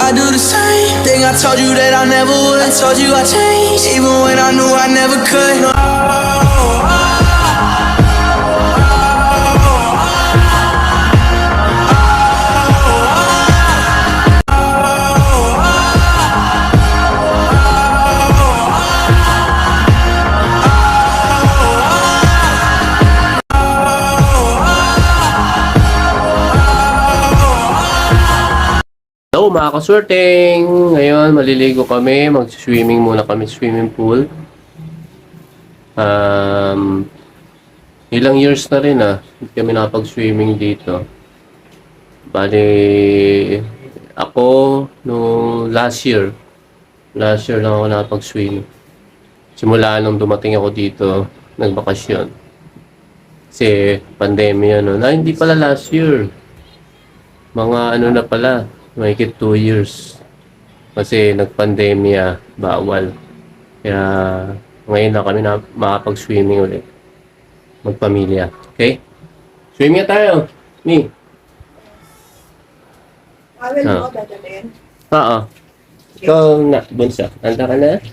I do the same thing. I told you that I never would. I told you I changed, even when I knew I never could. Hello mga kaswerteng! Ngayon maliligo kami, mag-swimming muna kami, swimming pool. Ilang years na rin hindi kami nakapag-swimming dito. Bali, ako no last year lang ako nakapag-swim. Simula nung dumating ako dito, nagbakasyon. Kasi pandemya hindi pala last year. Mga na pala, mahigit 2 years. Kasi nagpandemya, bawal. Kaya ngayon na kami makapag-swimming ulit. Magpamilya. Okay? Swimming na tayo. Ni. Awel mo dadalhin? Oo. Ikaw na, bunsa. Handa ka na?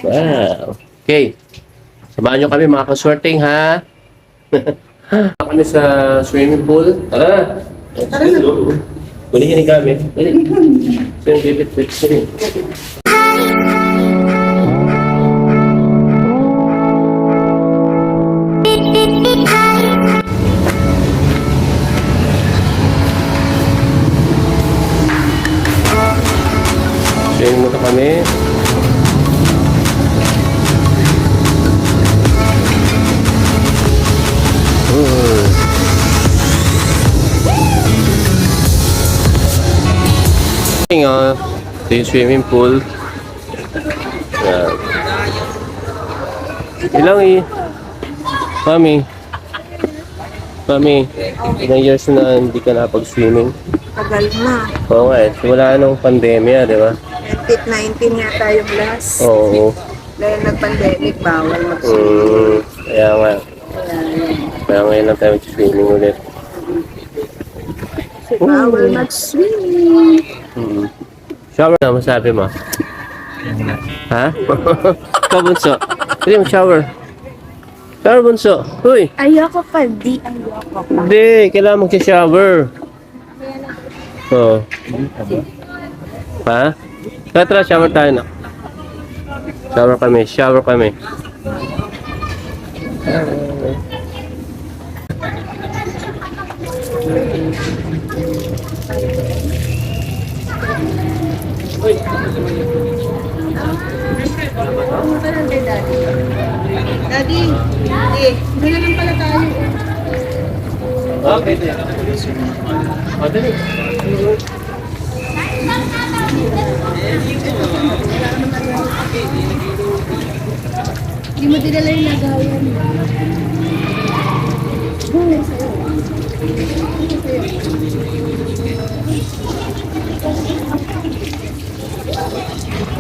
Wow. Okay. Samahan nyo kami mga kaswerteng ha. Kami sa swimming pool. Tara. Tara na. Kunin yung gamit. So yung bibit-bit. Swimming muna kami. Ito yung swimming pool. Ilang Mami, ilang years na hindi ka nakapag-swimming? Tagal na. Oo nga simula nung pandemya, di ba? 2019 yata yung last. Oo. Dahil nag-pandemic, bawal mag-swimming. Kaya nga. Kaya ngayon lang tayo mag-swimming ulit. Kasi bawal mag-swimming. Shower na, masabi mo? Ha? Ikaw, bunso. Pwede mo shower. Shower, bunso. Uy! Ayoko pa, ayoko pa. Hindi, kailangan mag-shower. Oo. Ha? Tara, shower tayo na. Shower kami. Daddy, hindi na lang pala tayo. Okay, dali. Hindi mo dinala yung lagayan.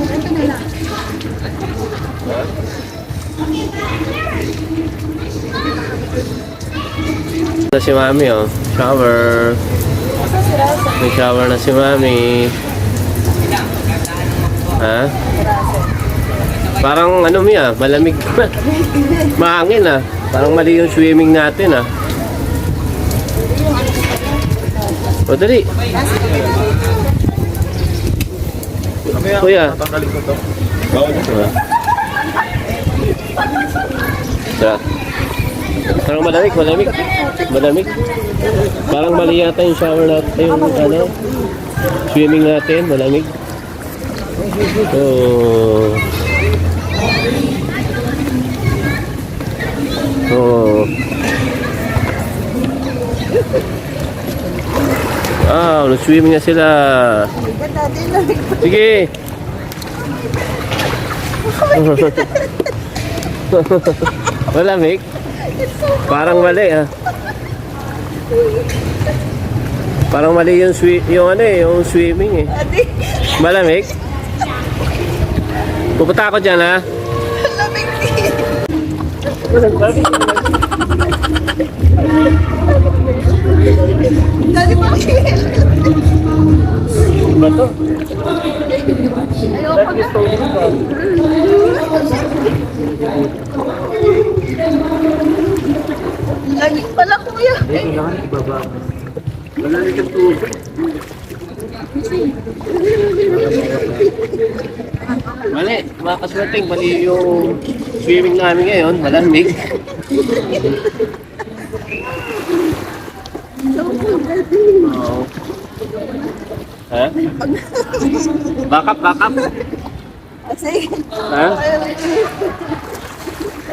Ito na lang. Na si Mami, shower. May shower na si Mami. Ha? Parang malamig. Mahangin Parang mali yung swimming natin O dali. Kuya. Parang malamig. Parang mali yata yung shower natin, yung swimming natin, malamig. Nag-swimming na sila. Sige. Malamig. Parang mali Parang mali yung yung swimming Malamig. Pupunta ako dyan Malamig Malamig. ba to? Ayoko na. Lagi pala kuya. Mali, mga kaswerteng, mali yung swimming namin ngayon, malamig. Oo. Ha? Backup. Sige. Ha?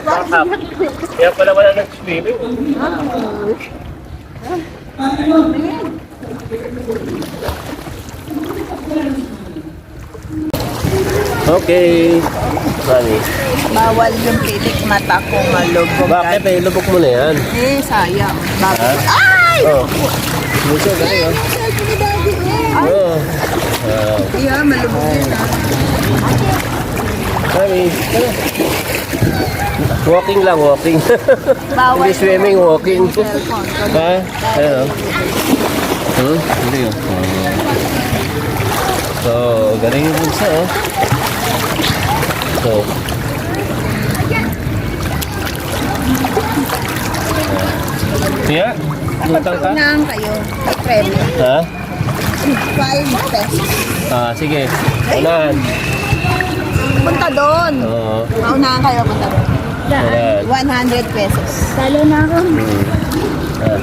Backup. Kaya pala wala nag-swimming. Okay. Mami. Bawal yung pilik mata ko malubog. Bakit eh? Lubok mo na yan. Eh, sayang. Bakit? Ha? Ay! Oh. Gusto, dali oh. Oh. Yeah, malubog yun ah. Mami. Walking lang, walking. Bawal Hindi swimming, walking. cellphone. Ha? Ano? Hindi oh. So, galing yung bunsa oh. So. Kaya, utang ka? Unahan kayo. May premium. Ha? 5 pesos. Sige. Unahan. Punta doon. Oo. Maunahan kayo, punta doon. Unahan. 100 pesos. Talo na ako.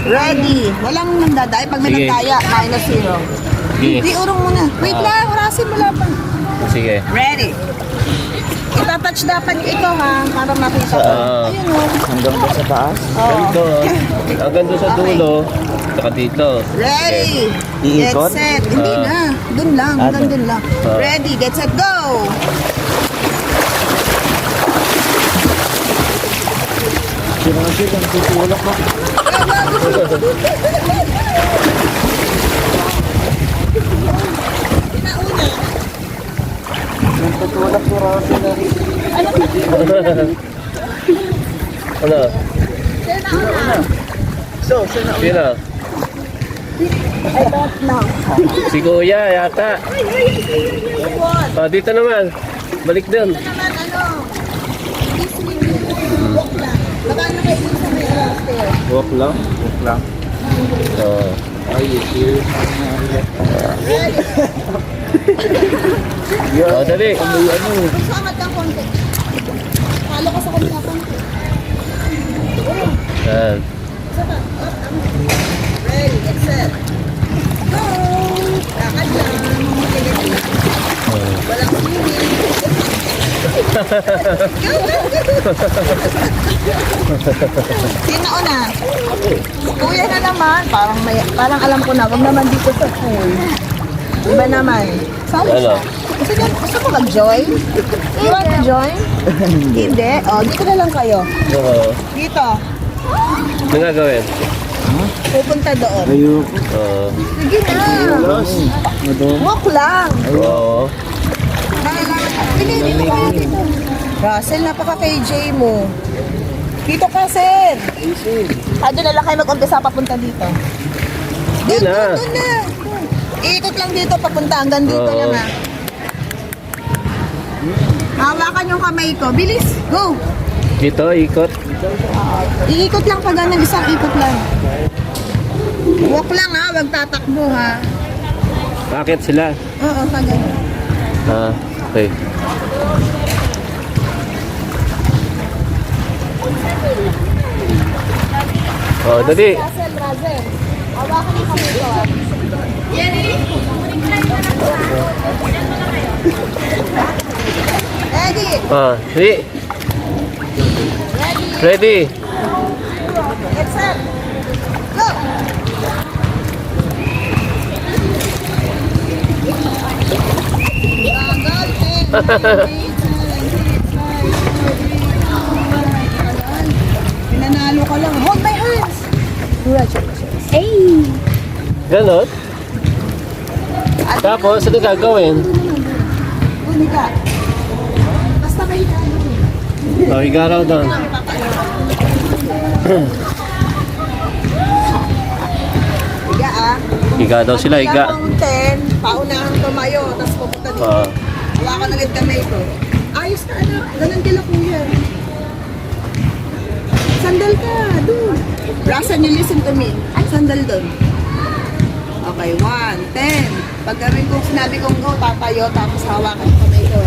Ready. Walang nandadaya. Pag may Sige. nagdaya, minus 0. Sige. Di, urong muna. Wait lang, orasin mo lang pa. Sige. Ready. Itatouch dapat ito ha, para makita ko. Ayun o. Hanggang ba sa taas? Ganito. Hanggang doon sa dulo. Saka dito. Ready. Get Iikot? set. Hindi na. Dun lang. Hanggang dun lang. Ready. Get set. Go! Sino kasi ang tutulak mo? Ang tutulak mo Rafi na rin. Ano? So, sino? Sino? Si Kuya yata. Dito naman. Balik doon. Naman ano? Walk lang. Baka ano kayo dun sa may stair. Walk lang. Walk lang. Oo. Ay, serious. Dali. Gusto angat ng konti. Halo ka sa kanila konti. Yan. Ready. Get set. Go! Lakad lang. Walang swimming. Sino una? Kuya na naman. Parang alam ko na. Huwag naman dito sa pool. Iba naman. Sali Ano? siya. Gusto mo mag-join? You want to join? Hindi. O, dito na lang kayo. Oo. Dito. Ano nga gawin? Pupunta doon. Ayoko. Oo. Sige na. Walk lang. Oo. Dito kayo dito. Russell, napaka-KJ mo. Dito ka, sir. Doon na lang kayo mag-umpisa papunta dito. Doon na. Doon na. Iikot lang dito papunta. Hanggang dito Oo. lang ha. Hawakan yung kamay ko. Bilis. Go. Dito, ikot. Iikot lang pag ganun. Isang ikot lang. Walk lang ha. Huwag tatakbo ha. Bakit sila? Oo, pag ganun. Okay. Dali. Russell. Hawakan yung kamay ko ha. Ready. Ready. Ready. Get set. Go. Pinanalo ka lang. Hold my hands. Congratulations. Hey! Ganon. Tapos, ano gagawin? Unika. Basta may halo. Higa raw doon. Higa ah. Higa daw sila, higa. Mountain, paunahan tumayo, tapos pupunta dito. Ah. Hawakan ulit kami ito. Ayos ka, anak. Ganun kila kuya. Sandal ka, doon. Roxanne, you listen to me. Sandal doon. Okay, 1, 10. Pag kami kung sinabi kong go, tatayo, tapos hawakan ko na ito.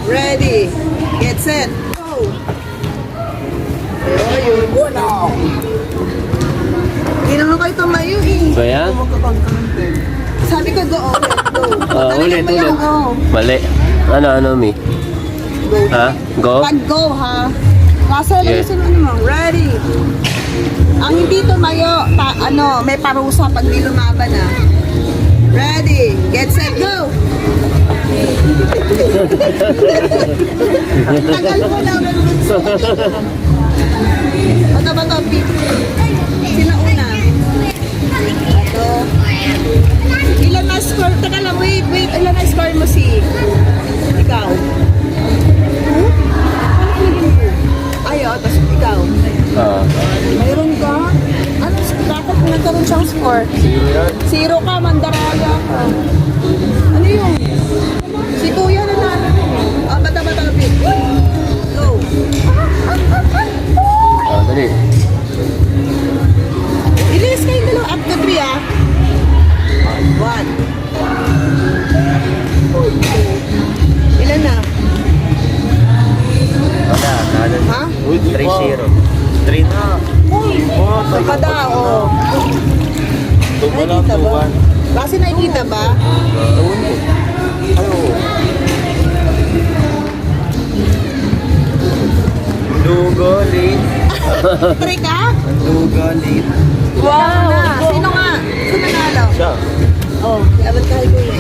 Ready, get set, go! Ayun, go now! Hindi naman kayo tumayo eh. Ba yan? Sabi ko go, ulit, go. Ulit, Talagang mo yung ulit. go. Mali. Ano, Mi? Go. Ha? Go? Pag go ha. Russell, Yeah. listen mo naman. Ready. Ang hindi tumayo, may parusa pag di lumaban ha. Ready. Get set, go. Tagal mo lang. Bato, Pete. Sila una. Bato. Ilan na score? Taka lang, wait. Ilan na score mo si? Ikaw. Ayaw, tapos ikaw. Ah. Mayroon ka? Ano, dapat nagkaroon siyang score? 0 ka, mandaraya ka. Ano yun? Si Kuya na namin. Bata, Pete. Go. Dali. Release kayo dalawa. Up to 3 ah. 1. Ilan na? Wala, nalo. Ha? 3-0. 3 na. Pagkada, oh. Nakikita ba? Kasi nakikita ba? Lugolit. 3 ka? Lugolit. Wow! Sino nga? Sino nanalo? Siya. Oh, abot ka kay Kuya.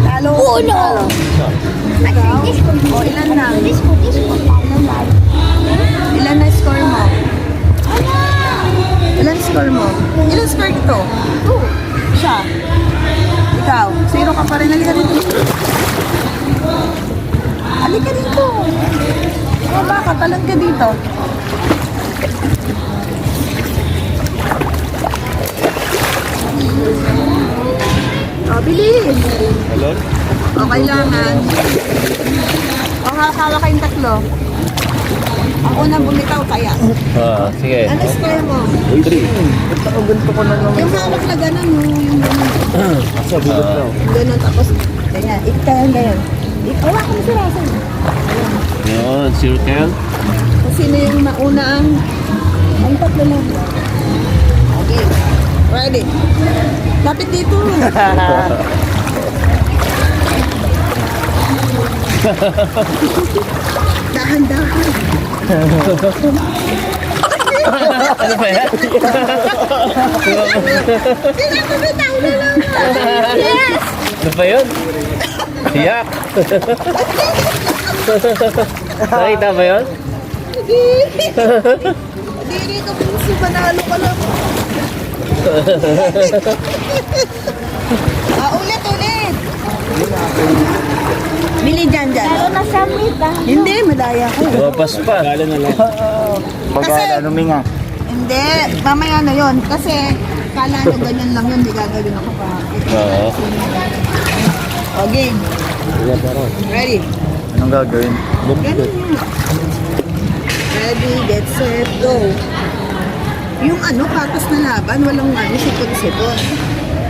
Talo. Uno! Ikaw? O, ilan na? Ilan na score mo? Ilan score mo? Ilan score ito? 2. Siya? Ikaw? 0 ka pa rin. Halika dito. Halika dito. Baka, talon ka dito. O, bilis. Alon? O, kailangan. O, hawak kayong tatlo. Ang unang bumitaw, kaya. Sige. Ano score mo? 3. Ba't ako ganito ko na naman? Yung hawak na gano'n, no? Yung gano'n. Asa, bulot daw. Yung gano'n, tapos, ganyan. Ikaw ganyan. Ikaw ako si Russell. Yun, circle. Kung sino yung mauna ang tatlo lang. Okay. Ready. Lapit dito. Dahan-dahan. Ano ba yan? Sila ko bitaw na lang. Yes! Ano ba yun? Siyak. Nakita ba yun? Hindi ka puso, panalo ka lang. Ulit. Bili dyan. Lalo na sa mita. Hindi, madaya ko. Lumapas pa. Gala na lang. Kasi- Magala, luminga. Hindi, mamaya na yon. Kasi kala nyo ganyan lang yun, di gagawin ako pa. Oo. Okay, ready? Anong gagawin? Ganun yun. Ready, get set, go. Yung patas na laban, walang sipon-sipon.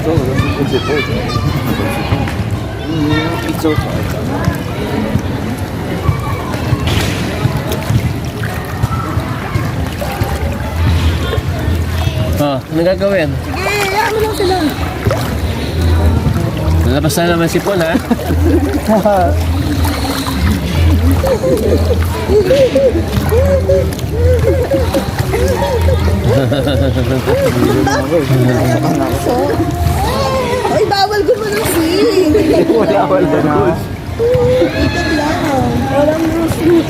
So, sipon. It's okay. Ano gagawin? Sige, hayaan mo lang sila. Lalabas na naman si Pon, ha? Ay, bawal gumalasing. Wala na. Ikot lang. Walang lasing.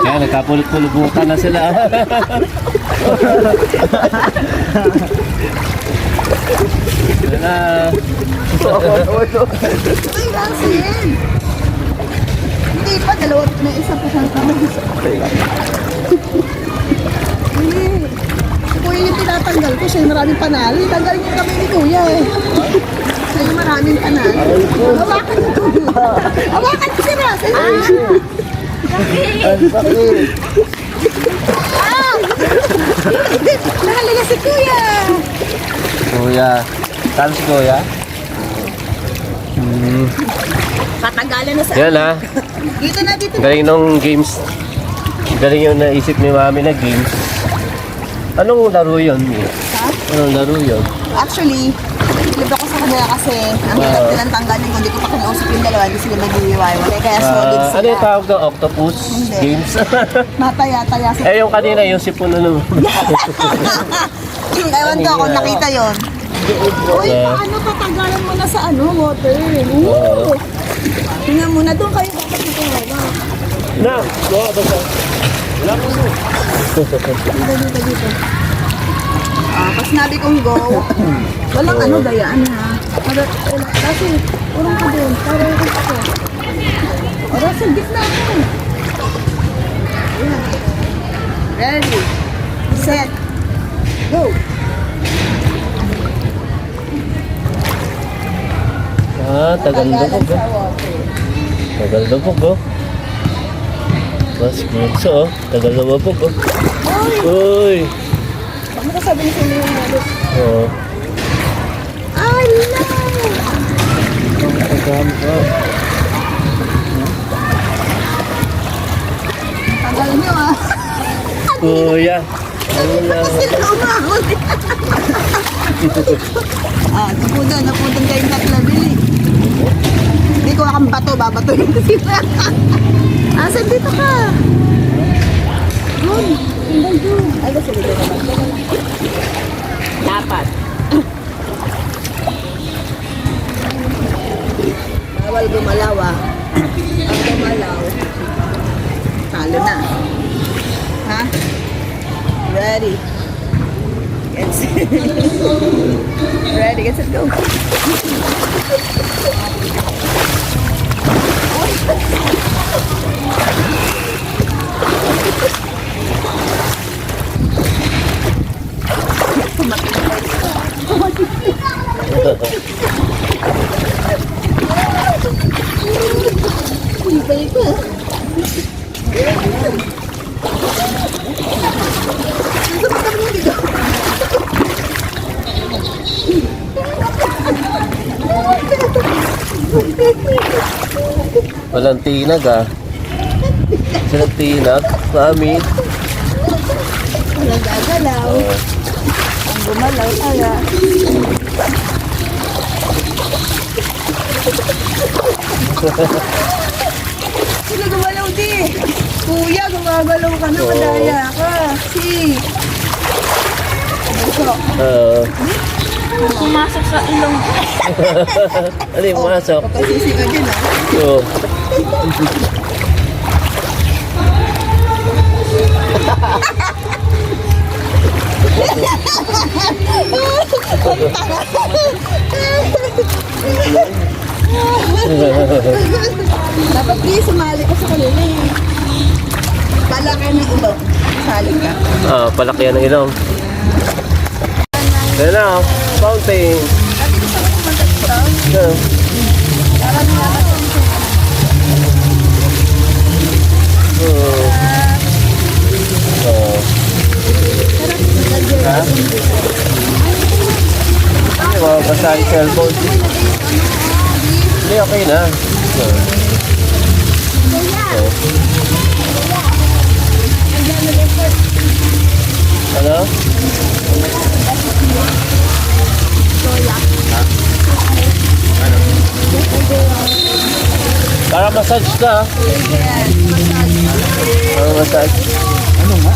Kaya nagkapulot-pulubutan na sila. Yan na. Ay, Russell! Hindi pa, dalawa na isa pa siyang kamay. Hindi. Si Kuya yung tinatanggal ko, siya yung maraming panalo. Tanggalin niyo kami ni Kuya eh. Siya yung maraming panalo. Hawakan niyo. Hawakan niyo si Russell. Ah! Nakalala si Kuya. Kuya. Saan si Kuya? Patanggalan na sa... Yan ha. Dito na, dito na. Galing nung games. Galing yung naisip ni Mami na games. Anong laro yun? Anong laro yun? Actually, libre ko sa kanila kasi ang hirap nilang tanggalin kung hindi ko pa kinausap yung dalawa, hindi sila nag-iiwaiwalay. Kaya solid sila. Ano yung tawag ng octopus Hindi. games? Mataya-taya sila. Eh yung kanina, yung sipon na naman. Ewan ko kung nakita yon. Uy, paano tatanggalan mo na sa water? Woo! Tingnan mo na doon kayo dapat dito. Na! Basta. Wala mo mo. Dito. Pag sinabi kong go, walang dayaan ha. Kasi, urong ka doon. Para ako. Russell, gitna ako. Ayan. Ready. Set. Go. Tagal lubog Sa water. Tagal lubog Mas minso tagal lubog Uy! Ano ka sabi niya sa inyo yung ulit? Oo. Ay, no! Tanggalin niyo Kuya! Ano na? Sila umahon. Napuntan kayong tatla, Billy. Hindi ko akong bato, babatoyin ko sila. Asan dito ka? Doon. Tingnan doon. Ay, kasi dito naman. Dapat. Bawal gumalaw Ang gumalaw, talo na. Ha? Ready. Get set. Ready, get set, go. Walang tinag Walang tinag, Mami. Walang gagalaw. Ang gumalaw kaya. Sila gumalaw di. Kuya, gumagalaw ka na. Madaya ka. Si. Gusto. Pumasok sa ilong. Ano yung pumasok? Papasisi ka dyan Oo. Dapat di sumali ka sa kanila eh. Palaki ng ilong. Sali ka. Palaki yan ng ilong. Ayan na, fountain. Dati gusto ko pumunta dito. Yeah. Para nilakas yung Ha? Hindi, mababasa yung cellphone. Hindi, okay na. Ano? Para mas massage ka. Massage. Ano nga?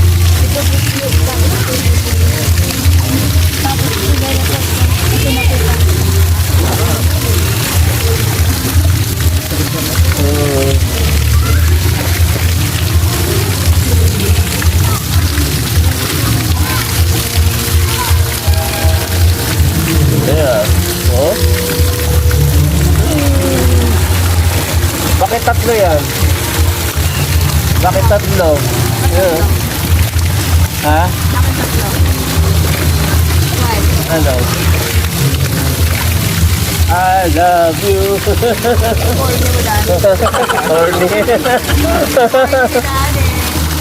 Yeah. Oh. Bakit tatlo yan? Bakit tatlo? Yeah. Ha? Ano? I love you. Horny.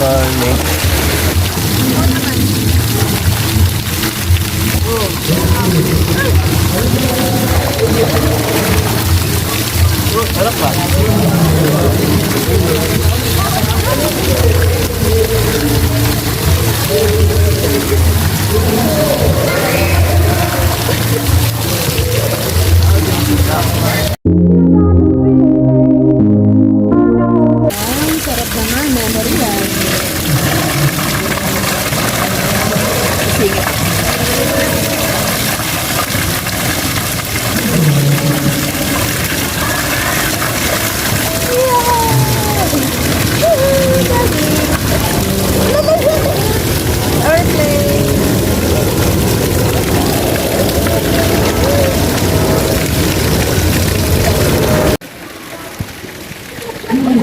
Horny. Ano pa? Ang sarap naman, memory yan.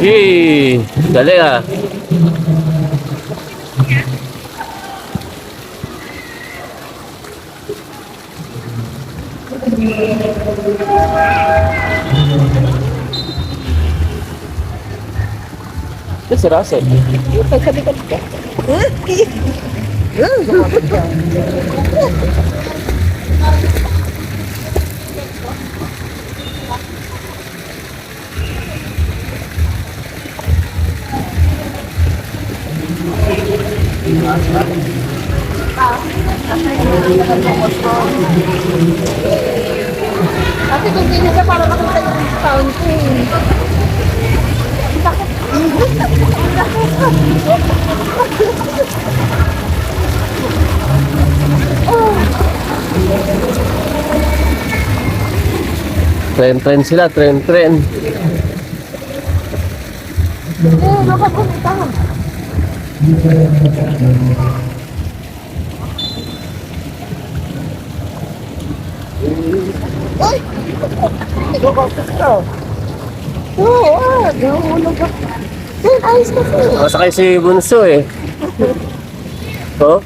Yee! Dali ah. Ito si Russell. Pagsabitan ka. Kasi kung hindi ka para makita yung fountain. Tren-tren sila, tren-tren. Nakapunta. Ay! Oo, nahulog ako. Ayos kasi. Masakay si Bunso eh. Oh?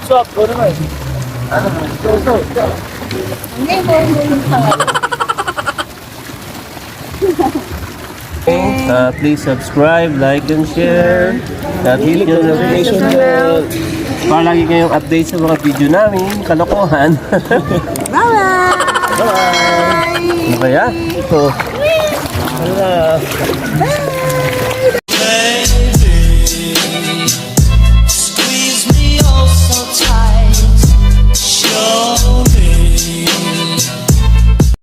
Swap, go naman. Please subscribe, like, and share. Hit yung notification bell. Para lagi kayong update sa mga video namin, kalokohan. Bye-bye! Ano kaya? Oh. Wala. Bye!